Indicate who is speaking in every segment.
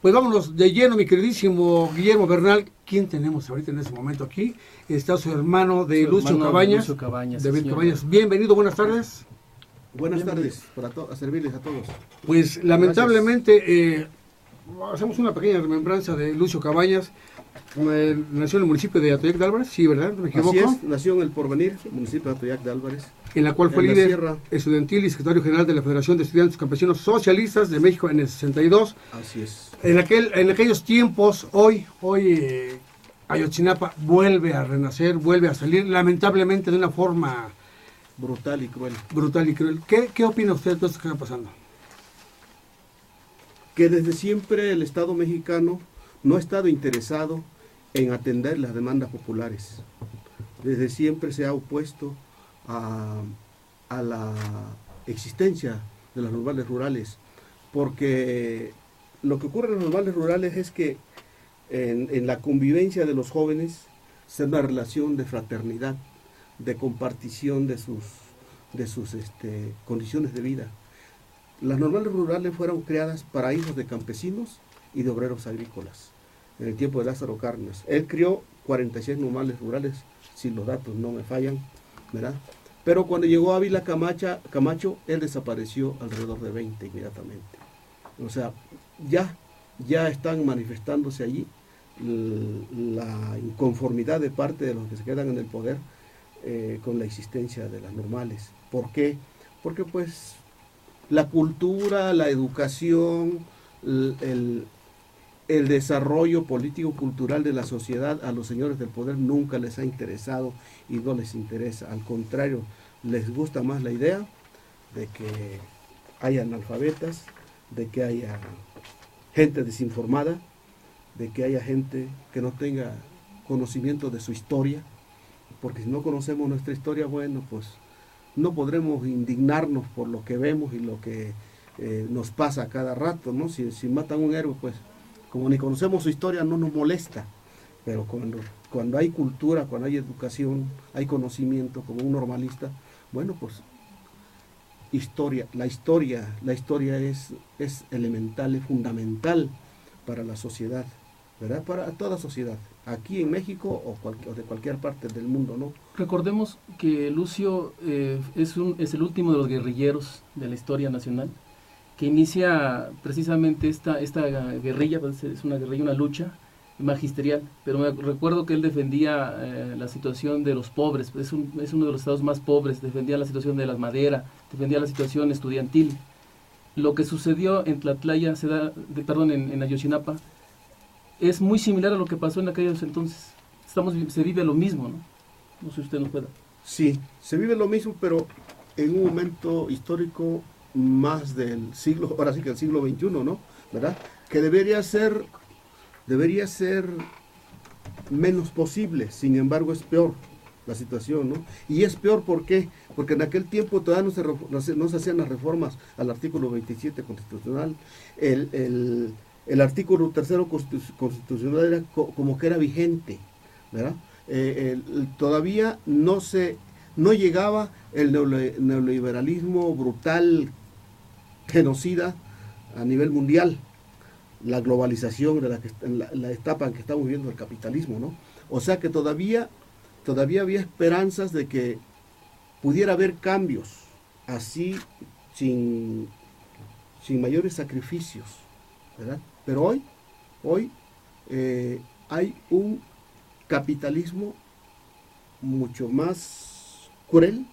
Speaker 1: Pues vámonos de lleno, mi queridísimo Guillermo Bernal. ¿Quién tenemos ahorita en este momento aquí? Está su hermano de Lucio Cabañas. David
Speaker 2: sí,
Speaker 1: Cabañas. Bienvenido, buenas tardes.
Speaker 3: Buenas tardes, a servirles a todos.
Speaker 1: Pues lamentablemente hacemos una pequeña remembranza de Lucio Cabañas. Nació en el municipio de Atoyac de Álvarez, sí, ¿verdad? ¿Me equivoco?
Speaker 3: Así es, nació en El Porvenir, municipio de Atoyac de Álvarez.
Speaker 1: En la cual fue líder estudiantil y secretario general de la Federación de Estudiantes Campesinos Socialistas de México en el 62.
Speaker 3: Así es.
Speaker 1: En aquellos tiempos, hoy Ayotzinapa vuelve a renacer, vuelve a salir, lamentablemente de una forma
Speaker 3: brutal y cruel.
Speaker 1: Brutal y cruel. ¿Qué opina usted de todo esto que está pasando?
Speaker 3: Que desde siempre el Estado mexicano no ha estado interesado en atender las demandas populares. Desde siempre se ha opuesto a la existencia de las normales rurales, porque lo que ocurre en las normales rurales es que en la convivencia de los jóvenes se da una relación de fraternidad, de compartición de sus condiciones de vida. Las normales rurales fueron creadas para hijos de campesinos y de obreros agrícolas, en el tiempo de Lázaro Cárdenas. Él crió 46 normales rurales, si los datos no me fallan, ¿verdad? Pero cuando llegó Ávila Camacho, él desapareció alrededor de 20 inmediatamente. O sea, ya están manifestándose allí la inconformidad de parte de los que se quedan en el poder con la existencia de las normales. ¿Por qué? Porque pues la cultura, la educación, el desarrollo político-cultural de la sociedad a los señores del poder nunca les ha interesado y no les interesa. Al contrario, les gusta más la idea de que haya analfabetas, de que haya gente desinformada, de que haya gente que no tenga conocimiento de su historia, porque si no conocemos nuestra historia, bueno, pues no podremos indignarnos por lo que vemos y lo que nos pasa a cada rato, ¿no? Si matan a un héroe, pues como ni conocemos su historia no nos molesta, pero cuando hay cultura, cuando hay educación, hay conocimiento como un normalista, bueno, pues la historia es elemental, es fundamental para la sociedad, ¿verdad? Para toda sociedad, aquí en México o de cualquier parte del mundo, ¿no?
Speaker 2: Recordemos que Lucio es el último de los guerrilleros de la historia nacional, que inicia precisamente esta guerrilla, es una guerrilla, una lucha magisterial, pero me recuerdo que él defendía la situación de los pobres, es uno de los estados más pobres, defendía la situación de la madera, defendía la situación estudiantil. Lo que sucedió en Tlatlaya, en Ayotzinapa, es muy similar a lo que pasó en aquellos entonces. Se vive lo mismo, ¿no? No sé si usted nos pueda.
Speaker 3: Sí, se vive lo mismo, pero en un momento histórico más del siglo, ahora sí que el siglo XXI, ¿no? ¿Verdad? Que debería ser menos posible, sin embargo es peor la situación, ¿no? Y es peor, ¿por qué? Porque en aquel tiempo todavía no se hacían las reformas al artículo 27 constitucional, el artículo 3 constitucional era como que era vigente, ¿verdad? Todavía no llegaba el neoliberalismo brutal, genocida a nivel mundial, la globalización de la etapa en que estamos viviendo el capitalismo, ¿no? O sea que todavía había esperanzas de que pudiera haber cambios así sin mayores sacrificios, ¿verdad? Pero hoy hay un capitalismo mucho más cruel,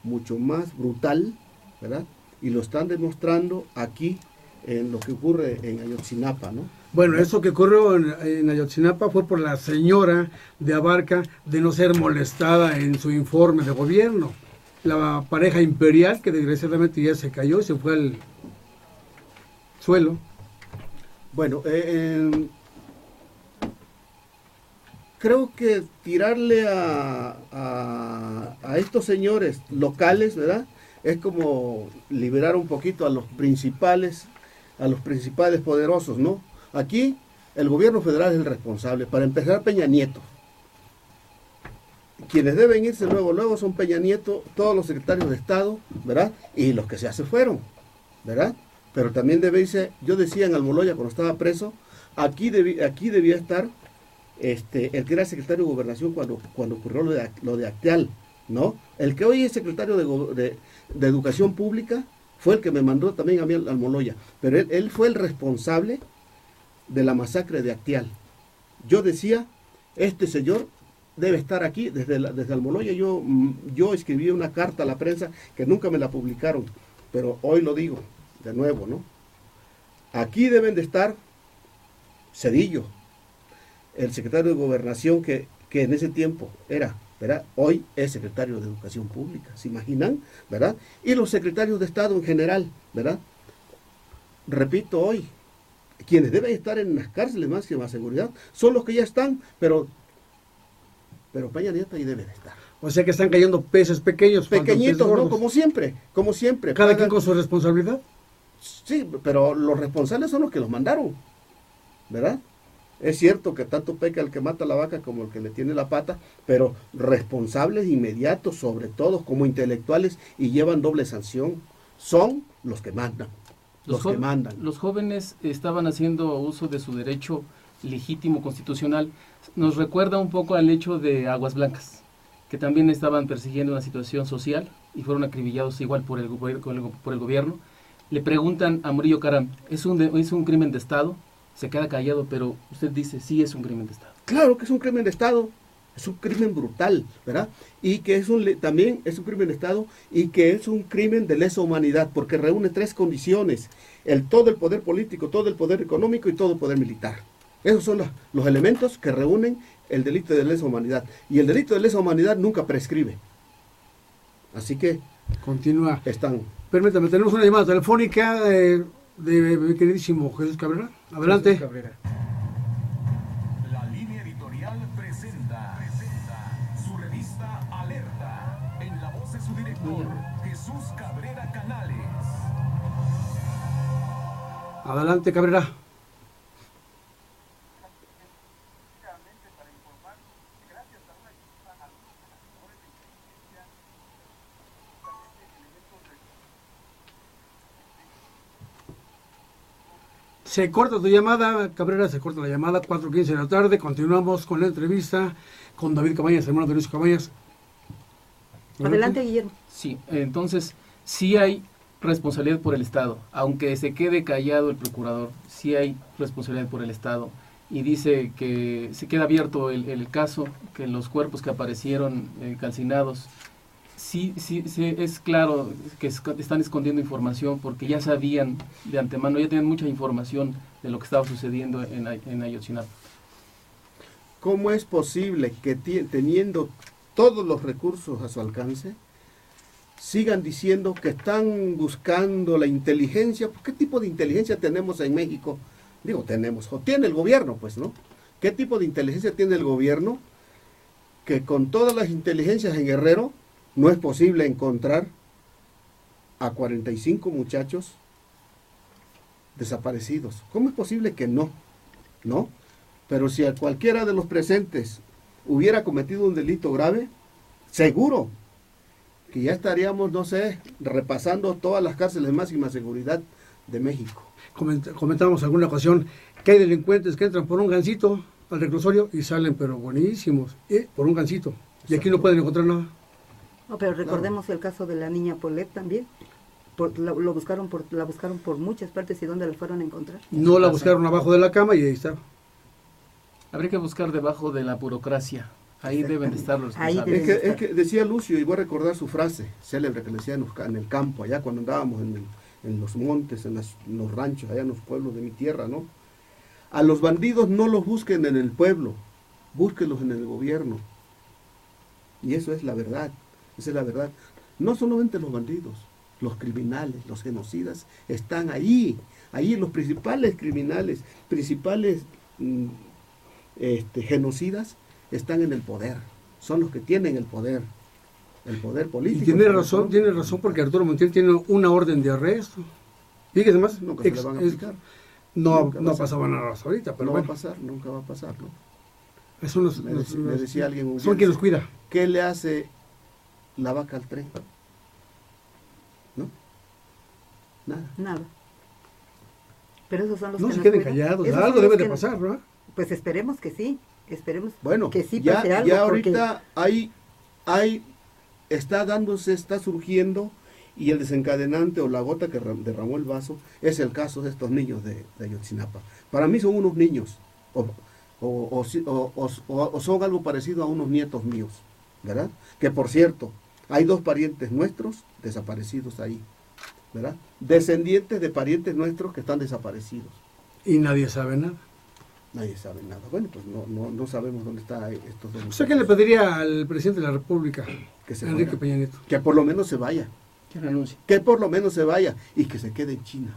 Speaker 3: mucho más brutal, ¿verdad? Y lo están demostrando aquí en lo que ocurre en Ayotzinapa, ¿no?
Speaker 1: Bueno, eso que ocurrió en Ayotzinapa fue por la señora de Abarca de no ser molestada en su informe de gobierno. La pareja imperial que desgraciadamente ya se cayó y se fue al suelo.
Speaker 3: Bueno, creo que tirarle a estos señores locales, ¿verdad? Es como liberar un poquito a los principales poderosos, ¿no? Aquí el gobierno federal es el responsable. Para empezar, Peña Nieto. Quienes deben irse luego son Peña Nieto, todos los secretarios de Estado, ¿verdad? Y los que ya se fueron, ¿verdad? Pero también debe irse, yo decía en Almoloya cuando estaba preso, Aquí debía estar el que era secretario de Gobernación cuando ocurrió lo de Acteal, ¿no? El que hoy es secretario de Educación Pública fue el que me mandó también a mí al Moloya, pero él fue el responsable de la masacre de Acteal. Yo decía, este señor debe estar aquí desde Almoloya. Yo escribí una carta a la prensa que nunca me la publicaron, pero hoy lo digo de nuevo, ¿no? Aquí deben de estar Cedillo, el secretario de Gobernación que en ese tiempo era, ¿verdad? Hoy es secretario de Educación Pública, ¿se imaginan? ¿Verdad? Y los secretarios de Estado en general, ¿verdad? Repito, hoy quienes deben estar en las cárceles máxima seguridad son los que ya están, pero Peña Nieto ahí debe de estar.
Speaker 1: O sea que están cayendo peces pequeños.
Speaker 3: Pequeñitos, ¿no? Como siempre.
Speaker 1: Cada quien con su responsabilidad.
Speaker 3: Sí, pero los responsables son los que los mandaron, ¿verdad? Es cierto que tanto peca el que mata la vaca como el que le tiene la pata, pero responsables inmediatos, sobre todo como intelectuales, y llevan doble sanción, son los que mandan. Los que mandan.
Speaker 2: Los jóvenes estaban haciendo uso de su derecho legítimo constitucional. Nos recuerda un poco al hecho de Aguas Blancas, que también estaban persiguiendo una situación social y fueron acribillados igual por el gobierno. Le preguntan a Murillo Karam, ¿es un crimen de Estado? Se queda callado, pero usted dice, sí es un crimen de Estado.
Speaker 3: Claro que es un crimen de Estado, es un crimen brutal, ¿verdad? Y que también es un crimen de Estado y que es un crimen de lesa humanidad, porque reúne tres condiciones: todo el poder político, todo el poder económico y todo el poder militar. Esos son los elementos que reúnen el delito de lesa humanidad. Y el delito de lesa humanidad nunca prescribe. Así que
Speaker 1: continúa.
Speaker 3: Están.
Speaker 1: Permítame, tenemos una llamada telefónica de mi queridísimo Jesús Cabrera. Adelante.
Speaker 4: Jesús Cabrera. La línea editorial presenta su revista Alerta, en la voz de su director, Jesús Cabrera Canales.
Speaker 1: Adelante, Cabrera. Se corta tu llamada, Cabrera, se corta la llamada, 4:15 de la tarde. Continuamos con la entrevista con David Cabañas, hermano de Luis Cabañas.
Speaker 5: Adelante, Guillermo.
Speaker 2: Sí, entonces, sí hay responsabilidad por el Estado, aunque se quede callado el procurador, sí hay responsabilidad por el Estado. Y dice que se queda abierto el caso, que los cuerpos que aparecieron calcinados, sí, es claro que están escondiendo información porque ya sabían de antemano, ya tenían mucha información de lo que estaba sucediendo en Ayotzinapa.
Speaker 3: ¿Cómo es posible que teniendo todos los recursos a su alcance, sigan diciendo que están buscando la inteligencia? ¿Qué tipo de inteligencia tenemos en México? Digo, o tiene el gobierno, pues, ¿no? ¿Qué tipo de inteligencia tiene el gobierno? Que con todas las inteligencias en Guerrero no es posible encontrar a 45 muchachos desaparecidos. ¿Cómo es posible que no? ¿No? Pero si a cualquiera de los presentes hubiera cometido un delito grave, seguro que ya estaríamos, no sé, repasando todas las cárceles de máxima seguridad de México.
Speaker 1: Comentábamos alguna ocasión que hay delincuentes que entran por un gancito al reclusorio y salen, pero buenísimos, por un gancito. Y aquí no pueden encontrar nada.
Speaker 5: No, pero recordemos el caso de la niña Paulette también. La buscaron por muchas partes y ¿dónde la fueron a encontrar?
Speaker 1: No la buscaron abajo de la cama y ahí está.
Speaker 2: Habría que buscar debajo de la burocracia. Ahí deben de estar los responsables.
Speaker 3: Es que decía Lucio, y voy a recordar su frase célebre que le decía en el campo, allá cuando andábamos en los montes, en los ranchos, allá en los pueblos de mi tierra, ¿no? A los bandidos no los busquen en el pueblo, búsquenlos en el gobierno. Y eso es la verdad, esa es la verdad. No solamente los bandidos, los criminales, los genocidas, están ahí los principales criminales, principales genocidas, están en el poder, son los que tienen el poder político.
Speaker 1: Y tiene razón porque Arturo Montiel tiene una orden de arresto. Fíjese más,
Speaker 3: nunca se le van a aplicar.
Speaker 1: No pasaba nada hasta ahorita, pero
Speaker 3: no
Speaker 1: bueno.
Speaker 3: va a pasar, nunca va a pasar, ¿no?
Speaker 1: Eso
Speaker 3: me decía alguien un día,
Speaker 1: son quien los cuida.
Speaker 3: ¿Qué le hace la vaca al tren? ¿No? Nada.
Speaker 5: Pero esos son los
Speaker 1: No
Speaker 5: que
Speaker 1: se
Speaker 5: nos
Speaker 1: queden
Speaker 5: cuidan.
Speaker 1: callados,
Speaker 5: Esos son
Speaker 1: algo
Speaker 5: los
Speaker 1: debe de
Speaker 5: que-
Speaker 1: pasar, ¿no?
Speaker 5: Pues esperemos que sí, esperemos
Speaker 3: Bueno,
Speaker 5: que sí
Speaker 3: ya,
Speaker 5: pase algo.
Speaker 3: ya
Speaker 5: porque-
Speaker 3: ahorita está surgiendo, y el desencadenante o la gota que derramó el vaso es el caso de estos niños de Ayotzinapa. Para mí son unos niños, o son algo parecido a unos nietos míos, ¿verdad? Que por cierto, hay 2 parientes nuestros desaparecidos ahí, ¿verdad? Descendientes de parientes nuestros que están desaparecidos.
Speaker 1: Y nadie sabe nada.
Speaker 3: Nadie sabe nada. Bueno, pues no sabemos dónde están estos dos.
Speaker 1: ¿Usted qué le pediría al presidente de la República,
Speaker 3: Que se
Speaker 1: Enrique
Speaker 3: fuera.
Speaker 1: Peña Nieto?
Speaker 3: Que por lo menos se vaya.
Speaker 2: Que renuncie,
Speaker 3: Que por lo menos se vaya y que se quede en China.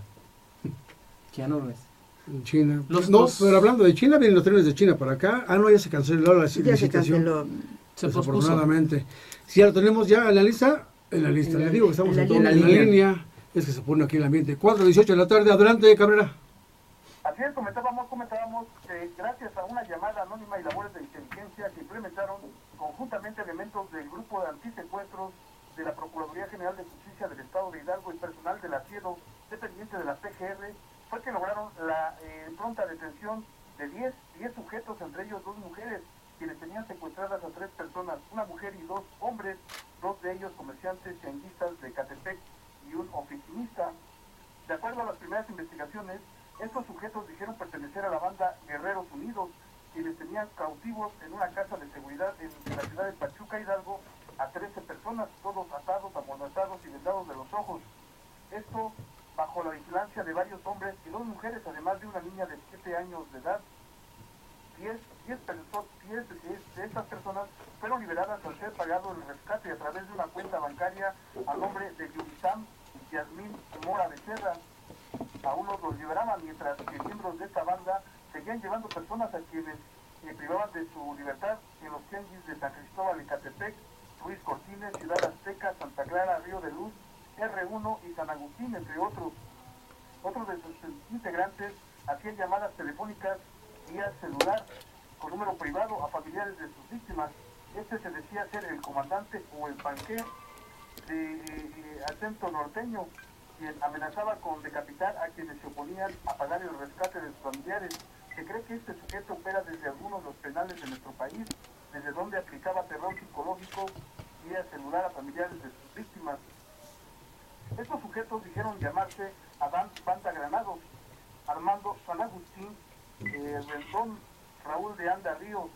Speaker 2: que ya no regrese.
Speaker 1: En China.
Speaker 2: Los
Speaker 1: No,
Speaker 2: dos-
Speaker 1: pero hablando de China, vienen los trenes de China para acá. Ah, no, ya se canceló la
Speaker 5: Ya se
Speaker 1: licitación.
Speaker 5: canceló.
Speaker 2: Se pospuso.
Speaker 1: Desafortunadamente. Si ya lo tenemos ya en la lista, le digo que estamos
Speaker 5: en
Speaker 1: en
Speaker 5: la
Speaker 1: la línea. Es que se pone aquí el ambiente. 4:18 de la tarde, adelante, Cabrera.
Speaker 6: Así es, comentábamos que gracias a una llamada anónima y labores de inteligencia que implementaron conjuntamente elementos del grupo de antisecuestros de la Procuraduría General de Justicia del Estado de Hidalgo y personal del ASIEDO dependiente de la PGR, fue que lograron la pronta detención de 10 sujetos, entre ellos 2 mujeres, quienes tenían secuestradas a 3 personas, una mujer y 2 hombres, 2 de ellos comerciantes changuistas de Catepec y un oficinista. De acuerdo a las primeras investigaciones, estos sujetos dijeron pertenecer a la banda Guerreros Unidos, quienes tenían cautivos en una casa de seguridad en la ciudad de Pachuca, Hidalgo, a 13 personas, todos atados, amordazados y vendados de los ojos. Esto bajo la vigilancia de varios hombres y 2 mujeres, además de una niña de 7 años de edad. 10 de estas personas fueron liberadas al ser pagado el rescate a través de una cuenta bancaria a nombre de Yurisam y Yasmín Mora Becerra. A unos los liberaban, mientras que miembros de esta banda seguían llevando personas a quienes privaban de su libertad en los tianguis de San Cristóbal y Catepec, Ruiz Cortines, Ciudad Azteca, Santa Clara, Río de Luz, R1 y San Agustín, entre otros. Otros de sus integrantes hacían llamadas telefónicas vía celular con número privado a familiares de sus víctimas. Este se decía ser el comandante o el banquero de acento norteño, quien amenazaba con decapitar a quienes se oponían a pagar el rescate de sus familiares. Se cree que este sujeto opera desde algunos de los penales de nuestro país, desde donde aplicaba terror psicológico vía celular a familiares de sus víctimas. Estos sujetos dijeron llamarse Banda Granados, Armando San Agustín, Rendón, Raúl de Anda Ríos,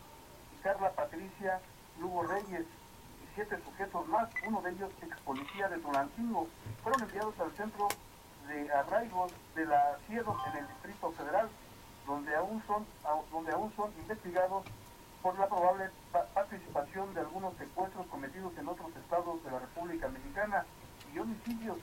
Speaker 6: Carla Patricia Lugo Reyes y 7 sujetos más, uno de ellos ex policía de Tulancingo, fueron enviados al centro de arraigos de la ASIEDO en el Distrito Federal, donde aún son investigados por la probable participación de algunos secuestros cometidos en otros estados de la República Mexicana y homicidios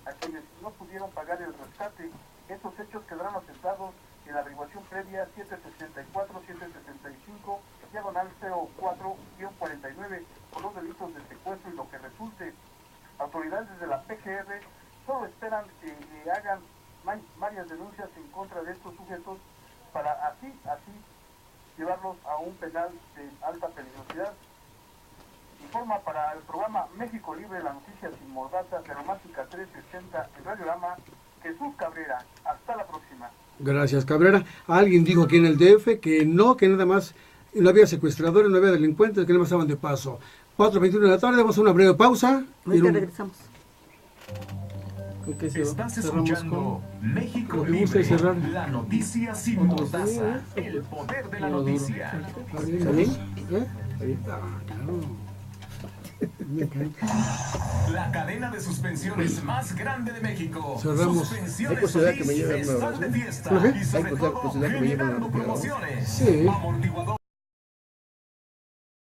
Speaker 6: a quienes no pudieron pagar el rescate. Estos hechos quedaron asentados en la averiguación previa 764-765, diagonal 04-49, por los delitos de secuestro y lo que resulte. Autoridades de la PGR solo esperan que hagan varias denuncias en contra de estos sujetos para así llevarlos a un penal de alta peligrosidad. Informa para el programa México Libre, la noticia sin mordaza, de Romántica 360 en Radiorama, Jesús Cabrera. Hasta la próxima.
Speaker 1: Gracias, Cabrera. Alguien dijo aquí en el DF que nada más, no había secuestradores, no había delincuentes, que nada más estaban de paso. 4:21 de la tarde, vamos a una breve pausa.
Speaker 5: Ahorita regresamos.
Speaker 2: ¿Con qué
Speaker 4: Estás
Speaker 2: cerramos
Speaker 4: escuchando México
Speaker 1: Lo que guste
Speaker 4: Libre,
Speaker 1: cerrar.
Speaker 4: la noticia sin mordaza, el poder de la noticia.
Speaker 1: ¿Está bien? ¿Eh? Ah, claro. Me encanta.
Speaker 4: La cadena de suspensiones más grande de México.
Speaker 1: Cerramos.
Speaker 3: Hay posibilidad que me
Speaker 4: Solís
Speaker 3: lleven una
Speaker 4: están de
Speaker 3: oración.
Speaker 4: fiesta
Speaker 1: ¿Por qué?
Speaker 4: y sobre
Speaker 3: Hay
Speaker 4: todo
Speaker 3: posibilidad que me lleven
Speaker 4: generando
Speaker 3: una oración.
Speaker 4: promociones.
Speaker 1: Sí.
Speaker 4: Amortiguador